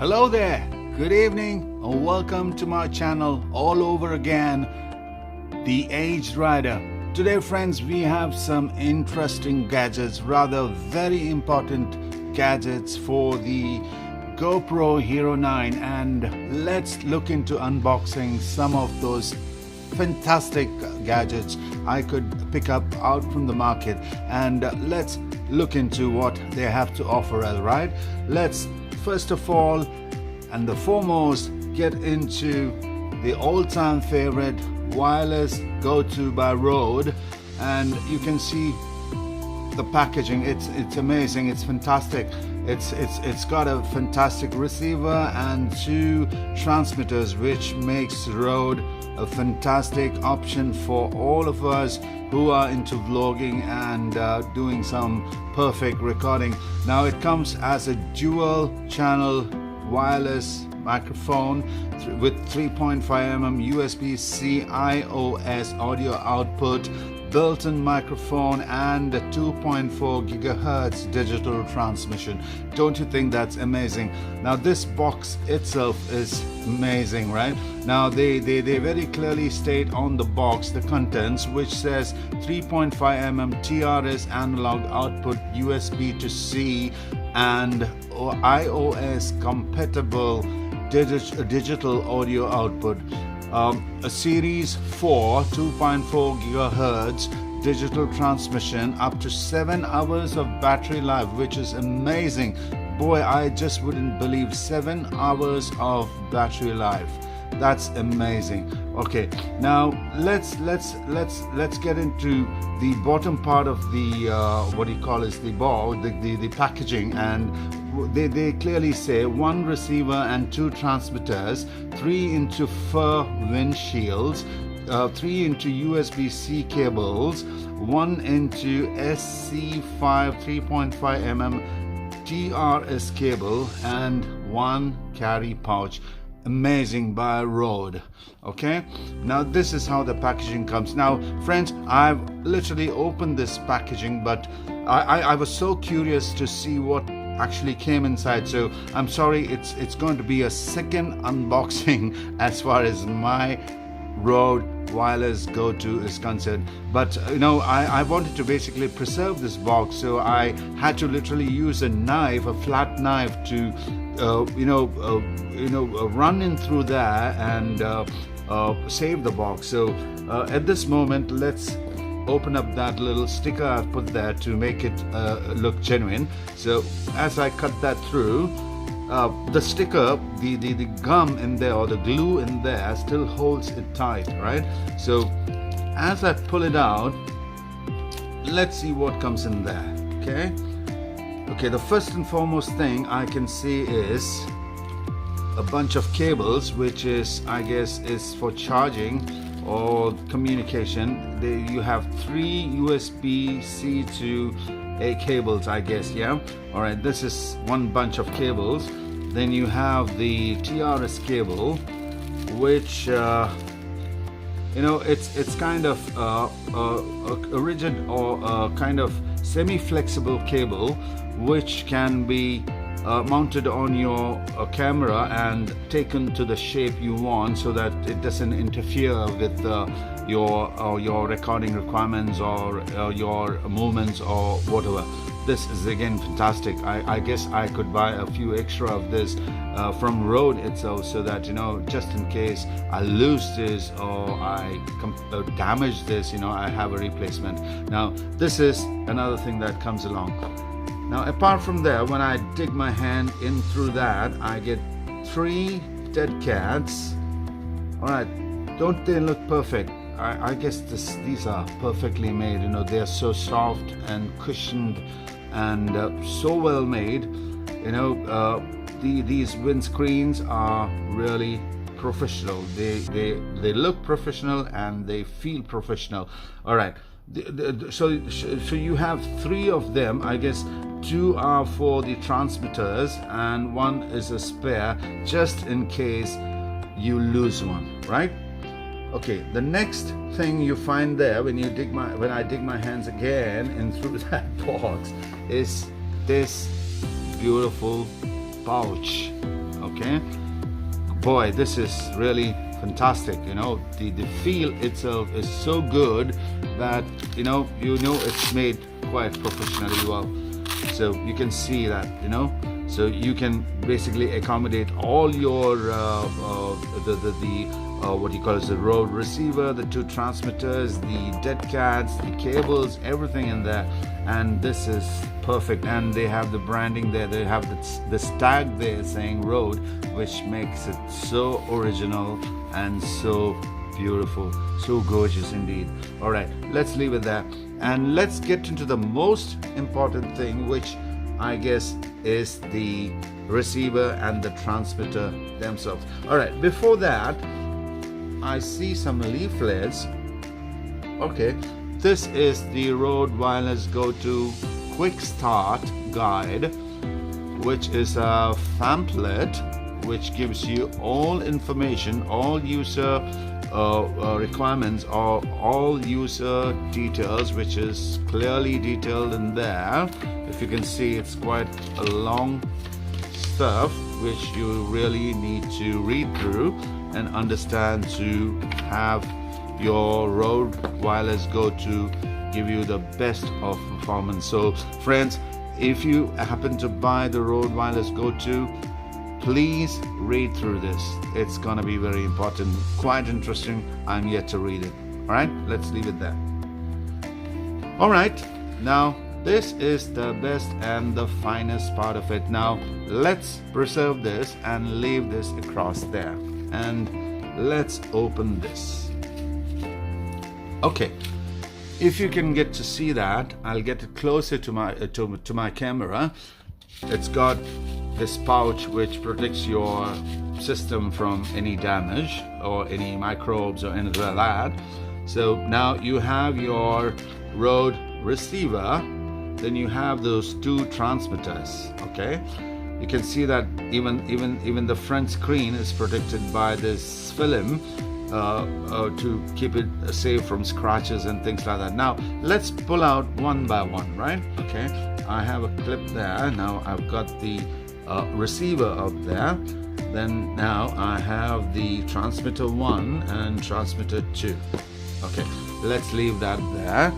Hello there, good evening and welcome to my channel all over again, The Aged Rider. Today friends, we have some interesting gadgets, rather very important gadgets for the GoPro Hero 9, and let's look into unboxing some of those fantastic gadgets I could pick up out from the market, and let's look into what they have to offer. All right, let's first of all and the foremost get into the all-time favorite wireless go-to by Rode, and you can see the packaging. It's amazing, it's fantastic. It's got a fantastic receiver and two transmitters, which makes Rode a fantastic option for all of us who are into vlogging and doing some perfect recording. Now it comes as a dual channel wireless microphone with 3.5 mm USB-C iOS audio output, built-in microphone, and a 2.4 gigahertz digital transmission. Don't you think that's amazing? Now this box itself is amazing, right? Now they very clearly state on the box the contents, which says 3.5 mm TRS analog output, USB to C and iOS compatible digital audio output, a series 4 2.4 gigahertz digital transmission, up to 7 hours of battery life, which is amazing. Boy, I just wouldn't believe 7 hours of battery life. That's amazing. Okay, now let's get into the bottom part of the what do you call is the ball, the packaging, and they clearly say 1 receiver and 2 transmitters, 3 into fur windshields, 3 into USB-C cables, 1 into SC5 3.5 mm TRS cable, and 1 carry pouch. Amazing by Rode. Okay, now this is how the packaging comes. Now friends, I've literally opened this packaging, but I was so curious to see what actually came inside, so I'm sorry, it's going to be a second unboxing as far as my Rode wireless go-to is concerned. But you know, I wanted to basically preserve this box, so I had to literally use a knife, a flat knife, to run in through there and save the box. So at this moment, let's open up that little sticker I've put there to make it look genuine. So as I cut that through, the sticker, the gum in there, or the glue in there, still holds it tight, right? So as I pull it out, let's see what comes in there. Okay, the first and foremost thing I can see is a bunch of cables, which is, I guess, is for charging or communication. You have 3 USB-C to A cables, I guess. Yeah, all right, this is one bunch of cables. Then you have the TRS cable, which it's kind of a rigid or kind of semi-flexible cable, which can be mounted on your camera and taken to the shape you want, so that it doesn't interfere with your recording requirements or your movements or whatever. This is again fantastic. I guess I could buy a few extra of this from Rode itself, so that, you know, just in case I lose this or I damage this, you know, I have a replacement. Now this is another thing that comes along. Now apart from there, when I dig my hand in through that, I get 3 dead cats. Alright, don't they look perfect? I guess these are perfectly made. You know, they are so soft and cushioned and so well made. You know, these windscreens are really professional. They look professional and they feel professional. Alright, so you have 3 of them. I guess 2 are for the transmitters and 1 is a spare, just in case you lose one, right? Okay, the next thing you find there when I dig my hands again in through that box is this beautiful pouch. Okay, boy, this is really fantastic. The feel itself is so good that it's made quite professionally well. So you can see that, so you can basically accommodate all your what you call as the road receiver, the 2 transmitters, the dead cats, the cables, everything in there. And this is perfect. And they have the branding there. They have this tag there saying road, which makes it so original and so beautiful, so gorgeous indeed. All right, let's leave it there, and let's get into the most important thing, which I guess is the receiver and the transmitter themselves. All right, before that, I see some leaflets. Okay, this is the Rode Wireless Go-To Quick Start Guide, which is a pamphlet which gives you all information, all user requirements, or all user details, which is clearly detailed in there. If you can see, it's quite a long stuff which you really need to read through and understand to have your Rode Wireless Go-To give you the best of performance. So friends, if you happen to buy the Rode Wireless Go-To, please read through this. It's gonna be very important, quite interesting. I'm yet to read it. All right, let's leave it there. All right, now this is the best and the finest part of it. Now let's preserve this and leave this across there, and let's open this. Okay, if you can get to see that, I'll get it closer to my camera. It's got this pouch which protects your system from any damage or any microbes or anything like that. So now you have your Rode receiver, then you have those 2 transmitters. Okay, you can see that even the front screen is protected by this film to keep it safe from scratches and things like that. Now let's pull out one by one, right? Okay, I have a clip there. Now I've got the receiver up there. Then now I have the transmitter 1 and transmitter 2. Okay, let's leave that there.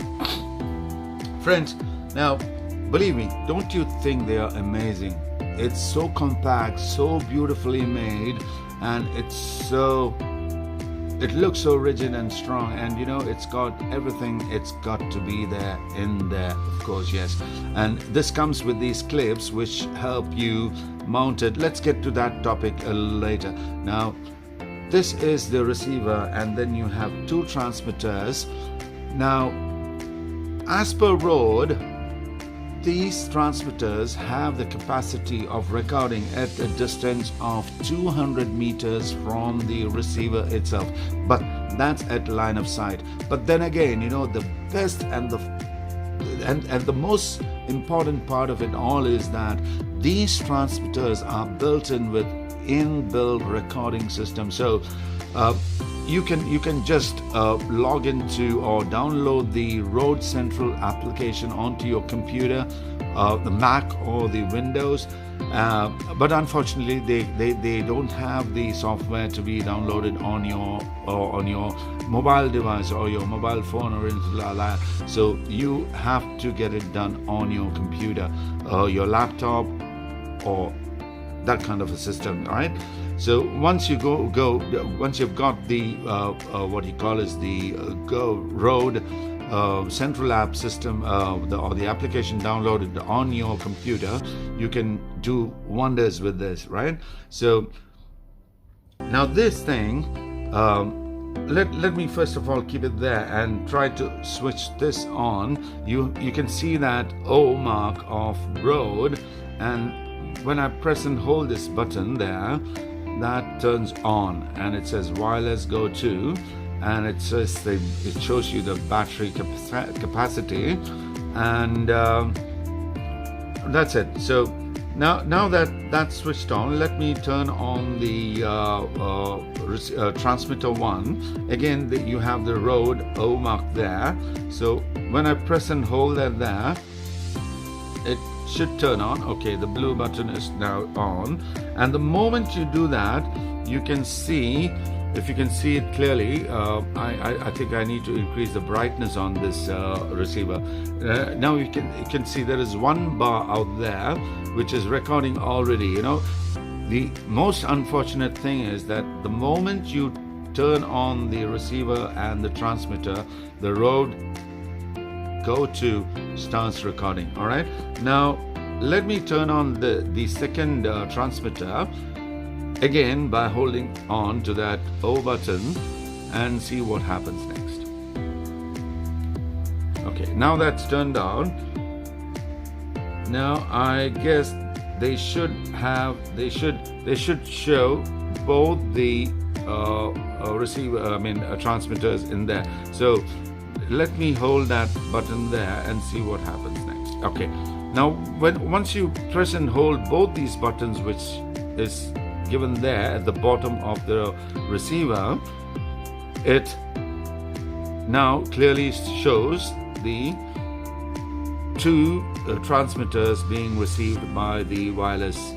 Friends, now believe me, don't you think they are amazing? It's so compact, so beautifully made, and it looks so rigid and strong, and it's got everything it's got to be there in there, of course, yes. And this comes with these clips which help you mount it. Let's get to that topic a little later. Now this is the receiver, and then you have 2 transmitters. Now as per Rode, these transmitters have the capacity of recording at a distance of 200 meters from the receiver itself, but that's at line of sight. But then again, the best and the most important part of it all is that these transmitters are built in with inbuilt recording system. So you can just log into or download the Rode Central application onto your computer, the Mac or the Windows, but unfortunately they don't have the software to be downloaded on your mobile device or your mobile phone or anything like that. So you have to get it done on your computer, your laptop, or that kind of a system. All right, so once you once you've got the what you call is the Rode Central app system, or the application downloaded on your computer, you can do wonders with this, right? So now this thing, let me first of all keep it there and try to switch this on. You can see that O mark of Rode, and when I press and hold this button there, that turns on and it says wireless go to, and it says it shows you the battery capacity, and that's it. So now that that's switched on, let me turn on the transmitter 1. Again, you have the Rode O mark there. So when I press and hold that there, it should turn on. Okay, the blue button is now on, and the moment you do that, you can see, if you can see it clearly, I think I need to increase the brightness on this receiver. Now you can see there is one bar out there which is recording already. You know, the most unfortunate thing is that the moment you turn on the receiver and the transmitter, the Rode Go2 starts recording. All right, now let me turn on the second transmitter again by holding on to that O button and see what happens next. Okay, now that's turned on. Now I guess they should show both the transmitters in there. So let me hold that button there and see what happens next. Okay, now once you press and hold both these buttons, which is given there at the bottom of the receiver, it now clearly shows the two transmitters being received by the wireless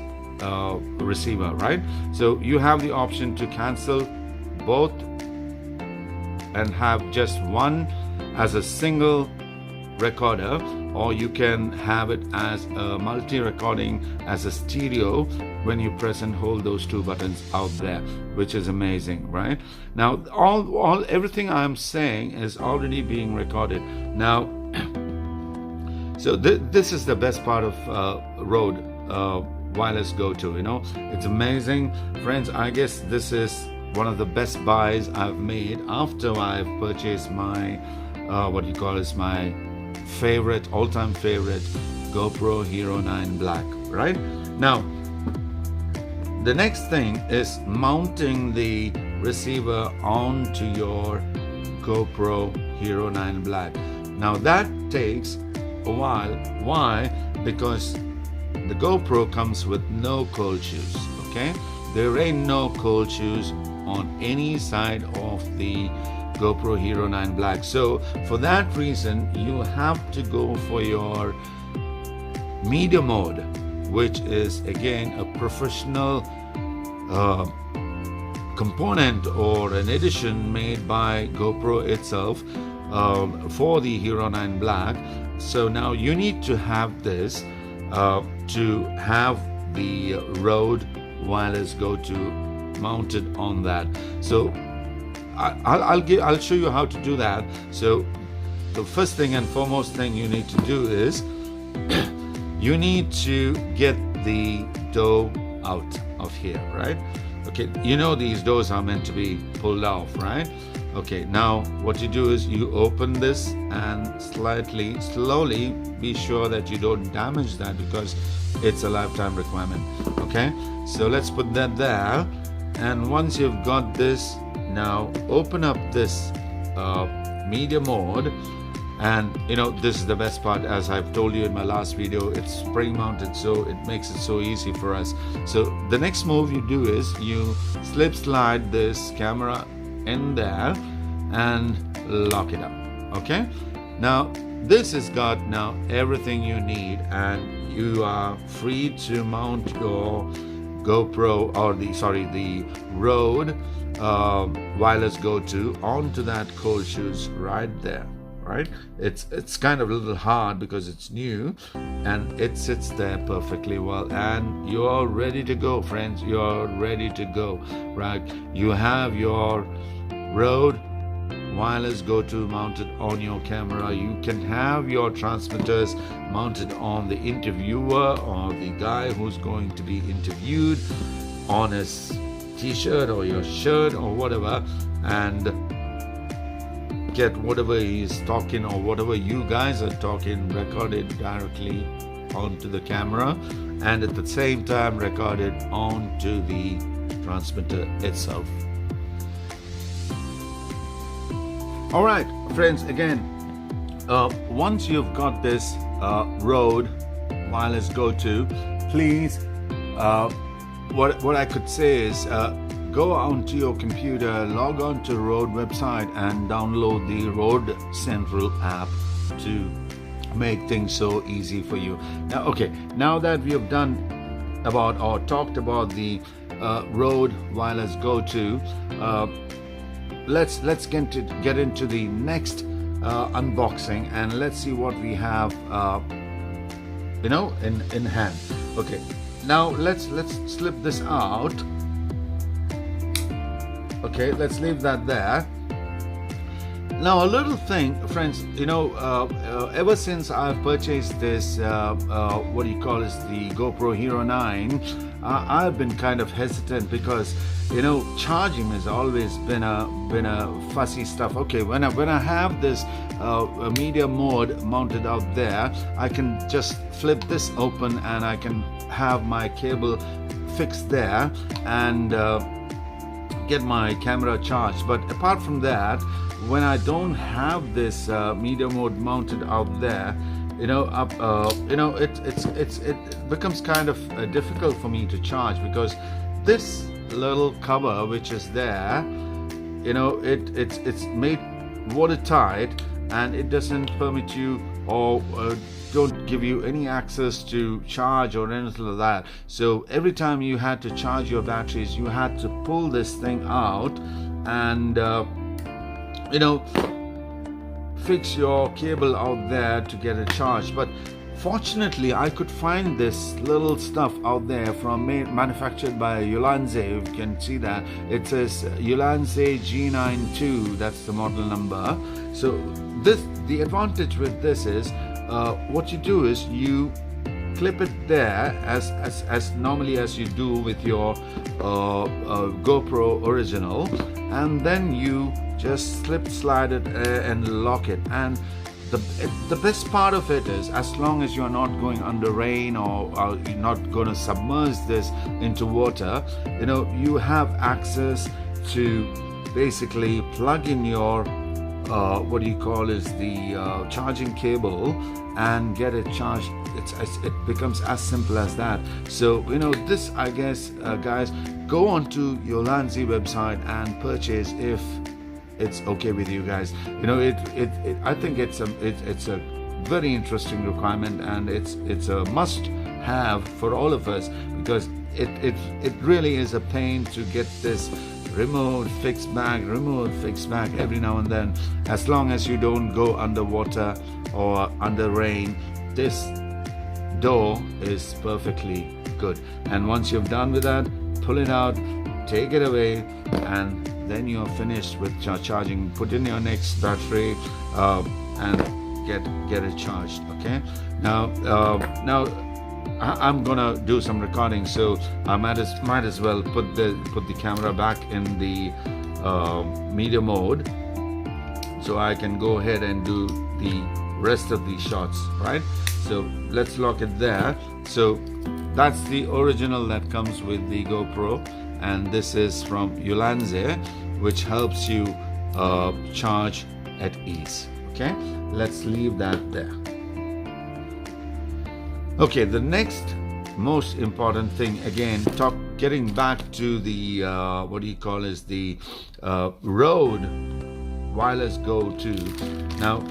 receiver, right? So you have the option to cancel both and have just one as a single recorder, or you can have it as a multi-recording, as a stereo, when you press and hold those two buttons out there, which is amazing, right? Now everything I'm saying is already being recorded now. So this is the best part of Rode Wireless Go2. You know, it's amazing, friends. I guess this is one of the best buys I've made after I've purchased my my favorite, all-time favorite GoPro Hero 9 Black. Right now, the next thing is mounting the receiver onto your GoPro Hero 9 Black. Now that takes a while. Why? Because the GoPro comes with no cold shoes. Okay, there ain't no cold shoes on any side of the GoPro Hero 9 Black. So for that reason, you have to go for your media mode, which is again a professional component or an edition made by GoPro itself for the Hero 9 Black. So now you need to have this to have the Rode Wireless Go2 mounted on that. So I'll show you how to do that. So the first thing and foremost thing you need to do is you need to get the door out of here, right? Okay, you know these doors are meant to be pulled off, right? Okay, now what you do is you open this and slowly be sure that you don't damage that, because it's a lifetime requirement. Okay, so let's put that there, and once you've got this, now open up this media mode. And you know, this is the best part, as I've told you in my last video, it's spring mounted, so it makes it so easy for us. So the next move you do is you slip slide this camera in there and lock it up. Okay, now this has got now everything you need, and you are free to mount your GoPro or the Rode Wireless Go2 onto that cold shoes right there. Right, it's kind of a little hard because it's new, and it sits there perfectly well, and you're ready to go, friends. You're ready to go. Right, you have your Rode Wireless Go2 mounted on your camera. You can have your transmitters mounted on the interviewer or the guy who's going to be interviewed on his t-shirt or your shirt or whatever, and get whatever he's talking or whatever you guys are talking recorded directly onto the camera, and at the same time recorded onto the transmitter itself. All right, friends, again, once you've got this Rode Wireless Go2, please, what I could say is go onto your computer, log on to Rode website and download the Rode Central app to make things so easy for you. Now, okay, now that we have done about or talked about the Rode Wireless Go 2, let's get into the next unboxing, and let's see what we have in hand. Okay, now let's slip this out. Okay, let's leave that there. Now, a little thing, friends, ever since I've purchased this, what do you call this, the GoPro Hero 9, I've been kind of hesitant because, charging has always been a fussy stuff. Okay, when I have this media mode mounted out there, I can just flip this open and I can have my cable fixed there and get my camera charged. But apart from that, when I don't have this media mode mounted out there, it becomes kind of difficult for me to charge, because this little cover which is there, it's made watertight, and it doesn't permit you or don't give you any access to charge or anything like that. So every time you had to charge your batteries, you had to pull this thing out and fix your cable out there to get it charged. But fortunately, I could find this little stuff out there manufactured by Ulanze. You can see that it says Ulanze G92. That's the model number. So the advantage with this is what you do is you clip it there as normally as you do with your GoPro original, and then you just slide it and lock it. And the best part of it is, as long as you're not going under rain or you're not going to submerge this into water, you have access to basically plug in your what do you call is the charging cable and get it charged. It becomes as simple as that. So this, I guess, guys, go on to your Ulanze website and purchase if it's okay with you guys. I think it's a very interesting requirement, and it's a must have for all of us, because it really is a pain to get this remote fix back every now and then. As long as you don't go underwater or under rain, this door is perfectly good. And once you've done with that, pull it out, take it away, and then you're finished with charging. Put in your next battery and get it charged. Okay, now I'm gonna do some recording, so I might as well put the camera back in the media mode, so I can go ahead and do the rest of these shots, right? So let's lock it there. So that's the original that comes with the GoPro, and this is from Ulanze, which helps you charge at ease. Okay, let's leave that there. Okay, the next most important thing, again, getting back to the what do you call is the Rode Wireless Go 2. Now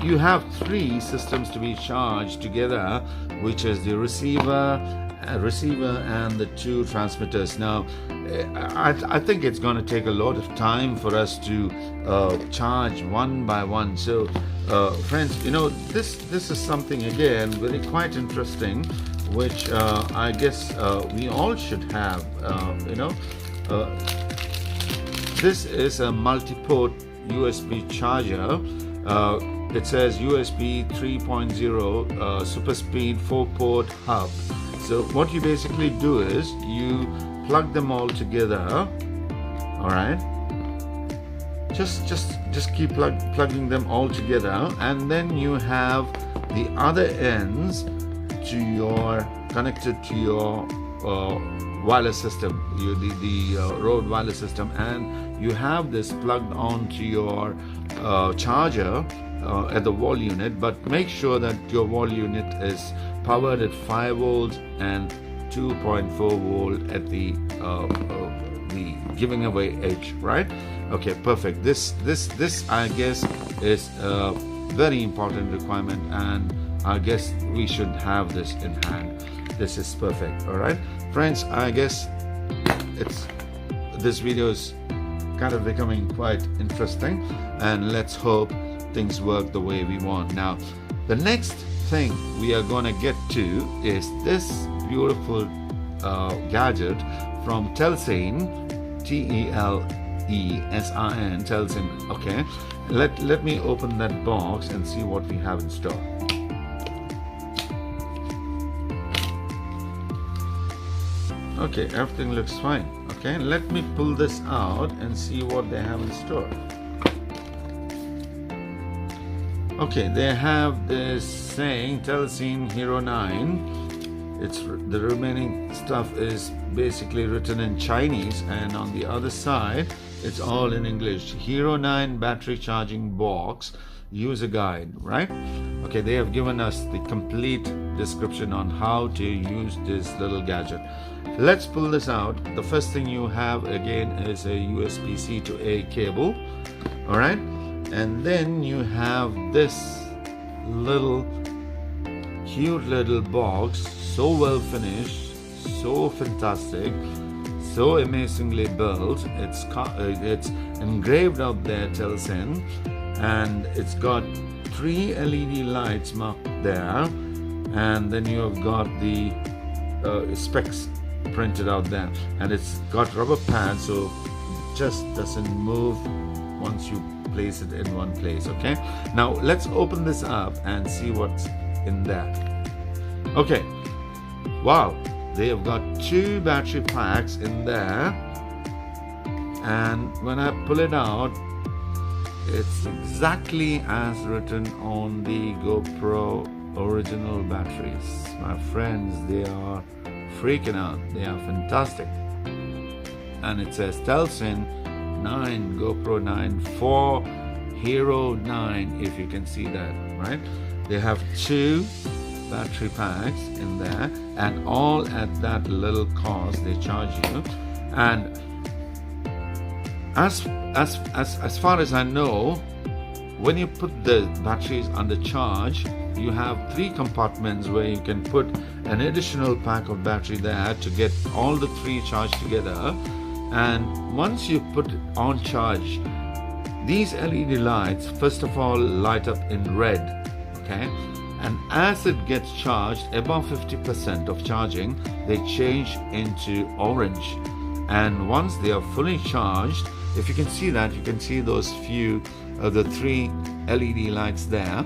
you have three systems to be charged together, which is the receiver and the two transmitters. Now I think it's going to take a lot of time for us to charge one by one. So friends, this is something, again, very quite interesting, which I guess we all should have. This is a multi-port USB charger. It says USB 3.0 super speed 4-port hub. So what you basically do is you plug them all together. All right, just keep plugging them all together, and then you have the other ends connected to your wireless system, the Rode wireless system, and you have this plugged onto your charger at the wall unit. But make sure that your wall unit is powered at 5 volts and 2.4 volt at the giving away edge, right? Okay, perfect. This I guess is very important requirement, and I guess we should have this in hand. This is perfect. All right, friends, I guess this video is kind of becoming quite interesting, and let's hope things work the way we want. Now, the next thing we are gonna get to is this beautiful gadget from Telsin, T-E-L-E-S-I-N, Telsin. Okay, let me open that box and see what we have in store. Okay, everything looks fine. Okay, let me pull this out and see what they have in store. Okay, they have this saying Telsin Hero 9. It's the remaining stuff is basically written in Chinese, and on the other side it's all in English. Hero 9 battery charging box user guide, right? Okay, they have given us the complete description on how to use this little gadget. Let's pull this out. The first thing you have again is a USB-C to A cable. All right, and then you have this little cute little box, so well finished, so fantastic, so amazingly built. It's engraved up there, Telsin, and it's got 3 LED lights marked there, and then you have got the specs printed out there, and it's got rubber pads, so it just doesn't move once you place it in one place. Okay, now let's open this up and see what's in there. Okay, wow, they have got 2 battery packs in there, and when I pull it out, it's exactly as written on the GoPro original batteries. My friends, they are freaking out. They are fantastic. And it says Telsin 9, GoPro 9 for Hero 9, if you can see that, right? They have 2 battery packs in there, and all at that little cost they charge you. And as far as I know, when you put the batteries under charge, you have 3 compartments where you can put an additional pack of battery there to get all the 3 charged together. And once you put it on charge, these LED lights first of all light up in red, okay, and as it gets charged above 50% of charging, they change into orange. And once they are fully charged, if you can see that, you can see those few the 3 LED lights there.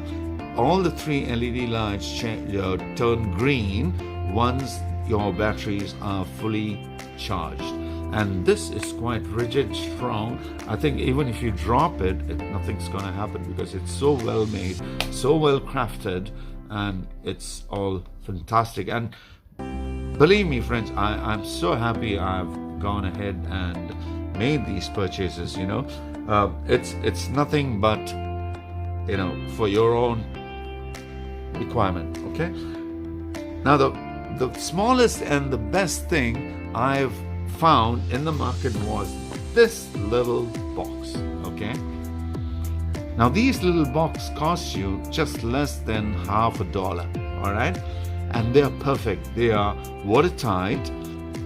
All the 3 LED lights turn green once your batteries are fully charged. And this is quite rigid, strong. I think even if you drop it, nothing's going to happen because it's so well made, so well crafted, and it's all fantastic. And believe me, friends, I'm so happy I've gone ahead and made these purchases. You know, it's nothing but, you know, for your own requirement. Okay, now the smallest and the best thing I've found in the market was this little box. Okay, now these little boxes cost you just less than $50. All right, and they are perfect. They are watertight,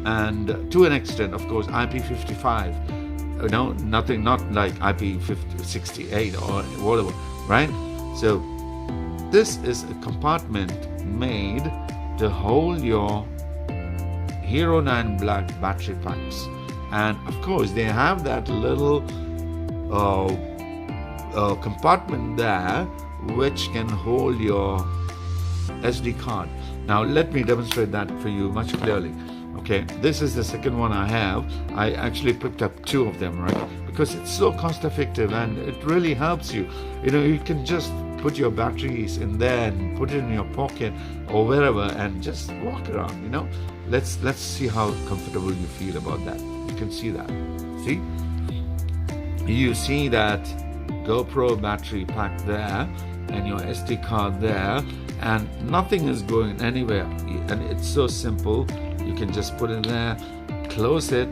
and to an extent, of course, IP55. You know, nothing, not like IP68 or whatever, right? So this is a compartment made to hold your Hero 9 black battery packs, and of course they have that little compartment there which can hold your SD card. Now let me demonstrate that for you much clearly. Okay, this is the second one I have. I actually picked up 2 of them, right? Because it's so cost effective and it really helps you. You know, you can just put your batteries in there and put it in your pocket or wherever and just walk around, you know. Let's see how comfortable you feel about that. You can see that. See? You see that GoPro battery pack there and your SD card there, and nothing is going anywhere. And it's so simple. You can just put it there, close it,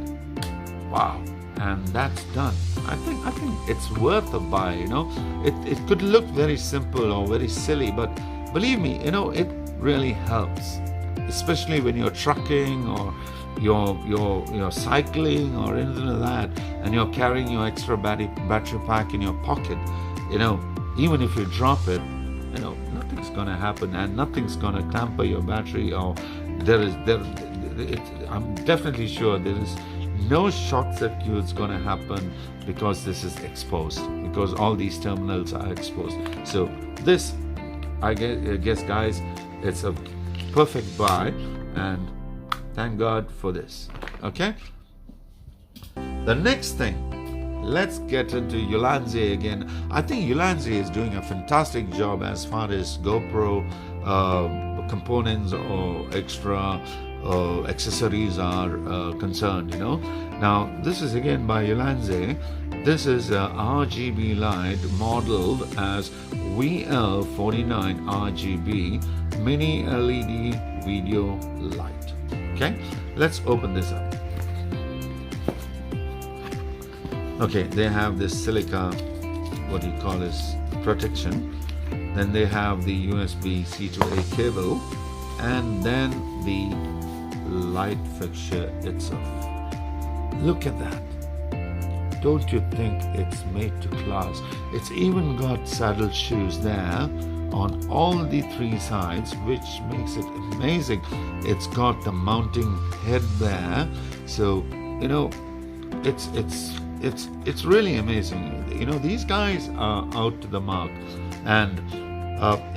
wow, and that's done. I think it's worth a buy. It could look very simple or very silly, but believe me, it really helps, especially when you're trucking or you're cycling or anything like that, and you're carrying your extra battery pack in your pocket. Even if you drop it, nothing's gonna happen, and nothing's gonna tamper your battery, or I'm definitely sure there is no short circuit's gonna happen, because this is exposed, because all these terminals are exposed. So this, I guess guys, it's a perfect buy, and thank God for this. Okay, the next thing, let's get into Ulanzi again. I think Ulanzi is doing a fantastic job as far as GoPro components or extra accessories are concerned. Now this is again by Ulanzi. This is a RGB light modeled as VL49 RGB mini LED video light. Okay, let's open this up. Okay, they have this silica, what do you call this, protection. Then they have the USB-C to A cable, and then the light fixture itself. Look at that. Don't you think it's made to class? It's even got saddle shoes there on all the three sides, which makes it amazing. It's got the mounting head there, so it's really amazing. These guys are out to the mark, and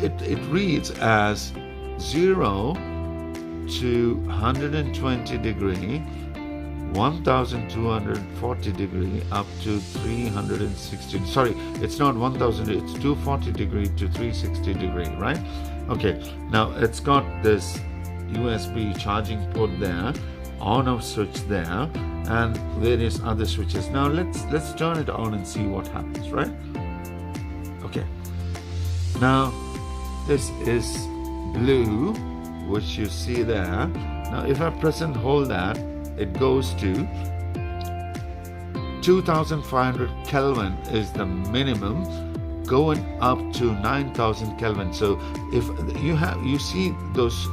it reads as 0 to 120 degree, 1240 degree, up to 360. Sorry, it's not 1000, it's 240 degree to 360 degree, right? Okay, now it's got this USB charging port there, on-off switch there, and various other switches. Now let's turn it on and see what happens, right? Okay, now this is blue, which you see there. Now if I press and hold that, it goes to 2500 Kelvin is the minimum, going up to 9000 Kelvin. So if you see those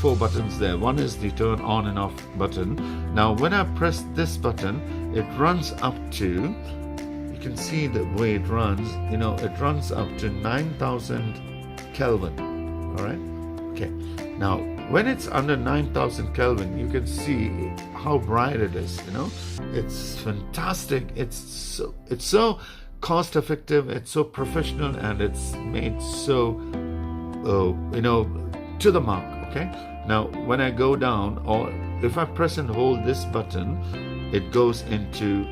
four buttons there, one is the turn on and off button. Now when I press this button, it runs up to, you can see the way it runs, it runs up to 9000 Kelvin. All right, okay. Now when it's under 9000 Kelvin, you can see how bright it is. It's fantastic. It's so cost effective, it's so professional, and it's made so to the mark. Okay, now when I go down, or if I press and hold this button, it goes into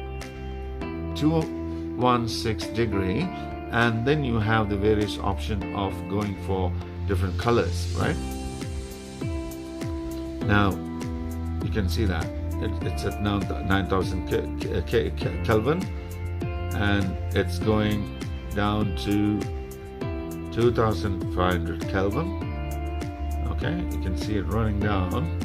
216 degree, and then you have the various option of going for different colors, right? Now you can see that it's at now 9000 Kelvin, and it's going down to 2500 Kelvin. Okay, you can see it running down.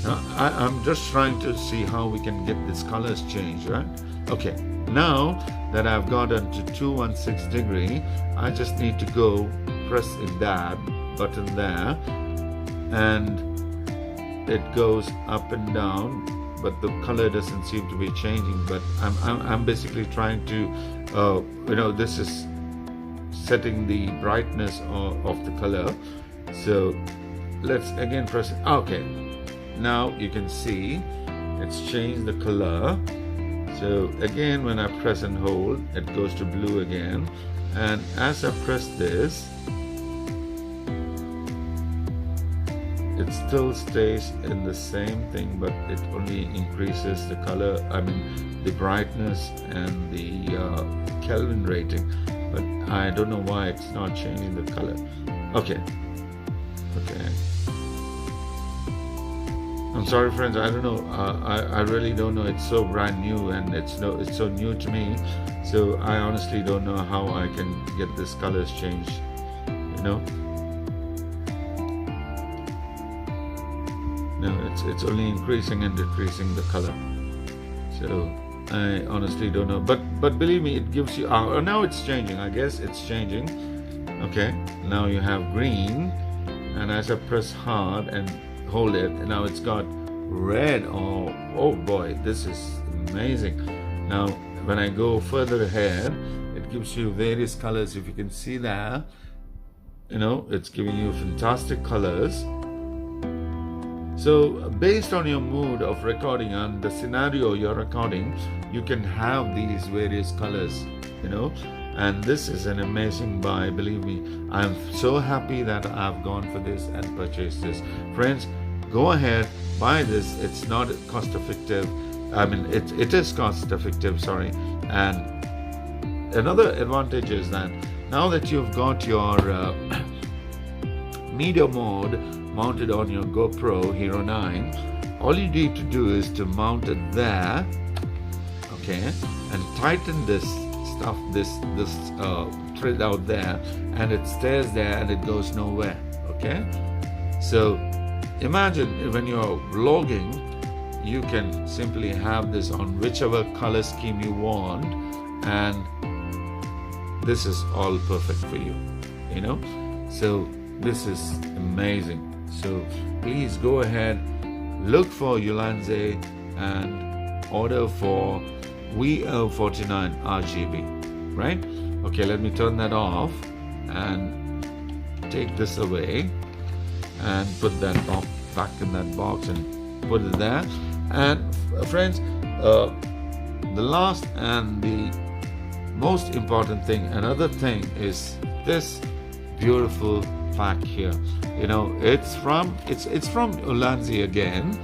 Now I'm just trying to see how we can get these colors changed, right? Okay, now that I've gotten to 216 degree, I just need to go press in that button there, and it goes up and down, but the color doesn't seem to be changing. But I'm basically trying to this is setting the brightness of the color. So let's again press it. Okay, now you can see it's changed the color. So again, when I press and hold, it goes to blue again, and as I press this, it still stays in the same thing, but it only increases the color, the brightness and the Kelvin rating, but I don't know why it's not changing the color. Okay, I'm sorry friends, I don't know, I really don't know. It's so brand new, and it's so new to me, so I honestly don't know how I can get this colors changed, No, it's only increasing and decreasing the color. So I honestly don't know, but believe me, it gives you. Now it's changing. I guess it's changing. Okay, now you have green, and as I press hard and hold it, and now it's got red. Oh boy, this is amazing. Now when I go further ahead, it gives you various colors. If you can see there, it's giving you fantastic colors. So based on your mood of recording and the scenario you're recording, you can have these various colors, and this is an amazing buy. Believe me, I'm so happy that I've gone for this and purchased this. Friends, go ahead, buy this. It's not cost effective. I mean, it is cost effective, sorry. And another advantage is that now that you've got your media mode mounted on your GoPro Hero 9, all you need to do is to mount it there, okay, and tighten this stuff, this thread out there, and it stays there and it goes nowhere. Okay, so imagine when you're vlogging, you can simply have this on whichever color scheme you want, and this is all perfect for you, so this is amazing. So please go ahead, look for Ulanzi and order for VL49 RGB, right? Okay, let me turn that off and take this away and put that back in that box and put it there. And friends, the last and the most important thing, another thing, is this beautiful pack here. It's from Ulanzi again.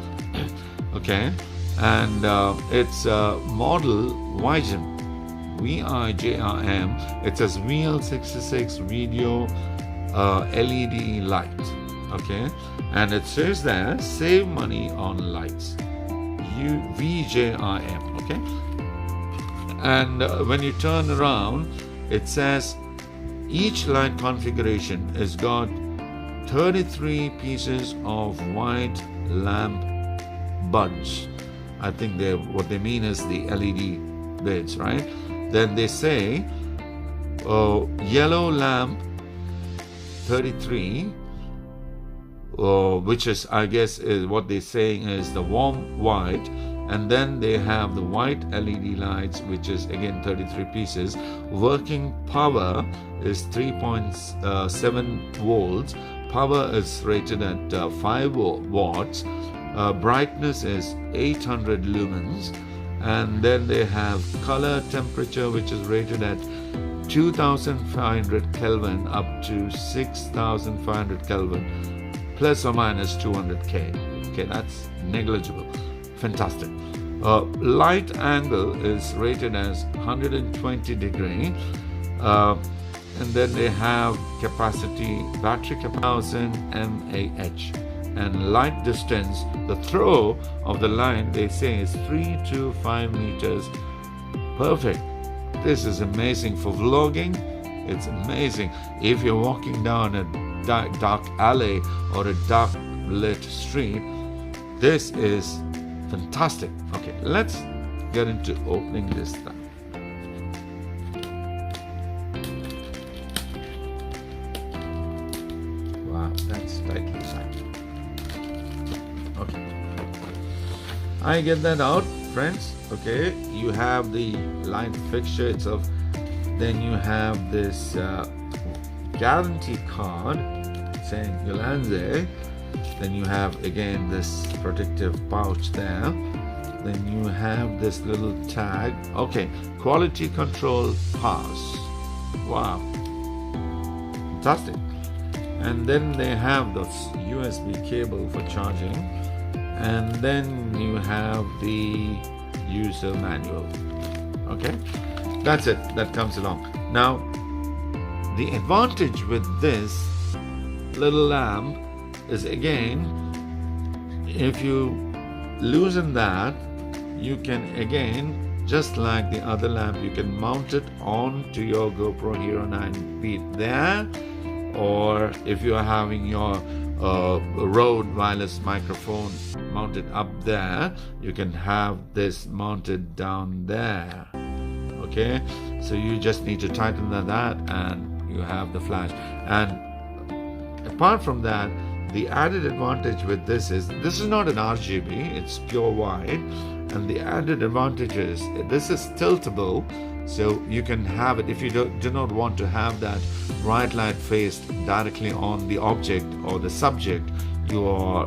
Okay, and it's model VIJRM. It says VL66 video LED light. Okay, and it says there, save money on lights, VJRM. Okay, and when you turn around, it says each light configuration has got 33 pieces of white lamp buds. I think what they mean is the LED bits, right? Then they say yellow lamp 33, which is, I guess, is what they're saying is the warm white. And then they have the white LED lights, which is again 33 pieces. Working power is 3.7 volts. Power is rated at 5 watts. Brightness is 800 lumens. And then they have color temperature, which is rated at 2500 Kelvin up to 6500 Kelvin, plus or minus 200K. Okay, that's negligible. Fantastic. Light angle is rated as 120 degree, and then they have capacity, battery capacity 1000 mAh, and light distance, the throw of the line, they say, is 3 to 5 meters. Perfect. This is amazing for vlogging. It's amazing if you're walking down a dark alley or a dark lit street. This is fantastic. Okay, let's get into opening this thing. Wow, that's tightly packed. Okay, I get that out, friends. Okay, you have the light fixture itself. Then you have this guarantee card saying Ulanzi. Then you have again this protective pouch there. Then you have this little tag. Okay, quality control pass. Wow, fantastic. And then they have this USB cable for charging. And then you have the user manual. Okay, that's it. That comes along. Now, the advantage with this little lamp is, again, if you loosen that, you can, again, just like the other lamp, you can mount it onto your GoPro Hero 9, be it there or if you are having your Rode wireless microphone mounted up there, you can have this mounted down there. Okay, so you just need to tighten that and you have the flash. And apart from that, the added advantage with this is not an RGB, it's pure white, and the added advantage is this is tiltable, so you can have it if you do not want to have that bright light faced directly on the object or the subject you're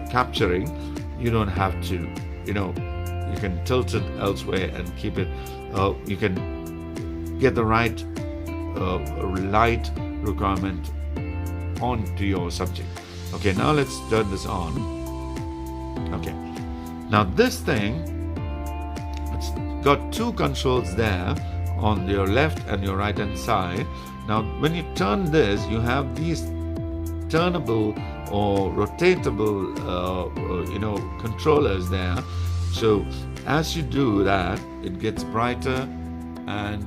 capturing. You don't have to, you can tilt it elsewhere and keep it. You can get the right light requirement onto your subject. Okay, now let's turn this on. Okay, now this thing, it's got two controls there on your left and your right hand side. Now when you turn this, you have these turnable or rotatable controllers there. So as you do that, it gets brighter and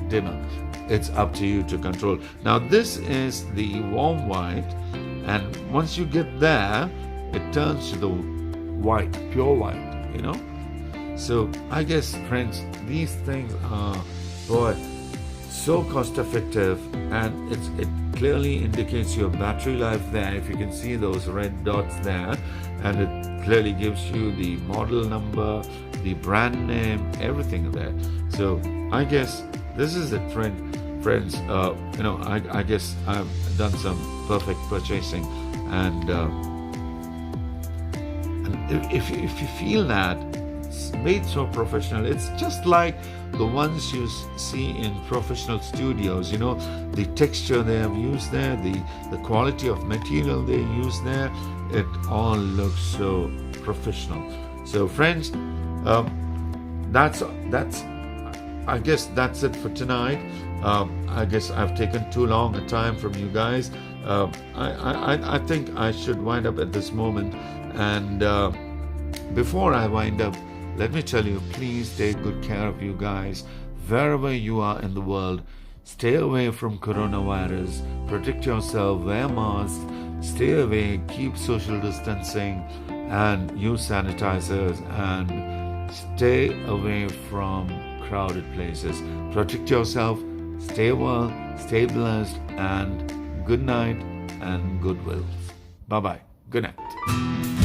dimmer. It's up to you to control. Now this is the warm white, and once you get there, it turns to the white, pure white, So I guess, friends, these things are, so cost effective, and it clearly indicates your battery life there. If you can see those red dots there, and it clearly gives you the model number, the brand name, everything there. So I guess this is it, friends. I guess I've done some perfect purchasing, and if you feel that it's made so professional, it's just like the ones you see in professional studios. The texture they have used there, the quality of material they use there, it all looks so professional. So friends, I guess that's it for tonight. I guess I've taken too long a time from you guys. I think I should wind up at this moment. And before I wind up, let me tell you, please take good care of you guys. Wherever you are in the world, stay away from coronavirus. Protect yourself, wear masks, stay away, keep social distancing, and use sanitizers, and stay away from crowded places. Protect yourself, stay well, stay blessed, and good night and goodwill. Bye-bye. Good night.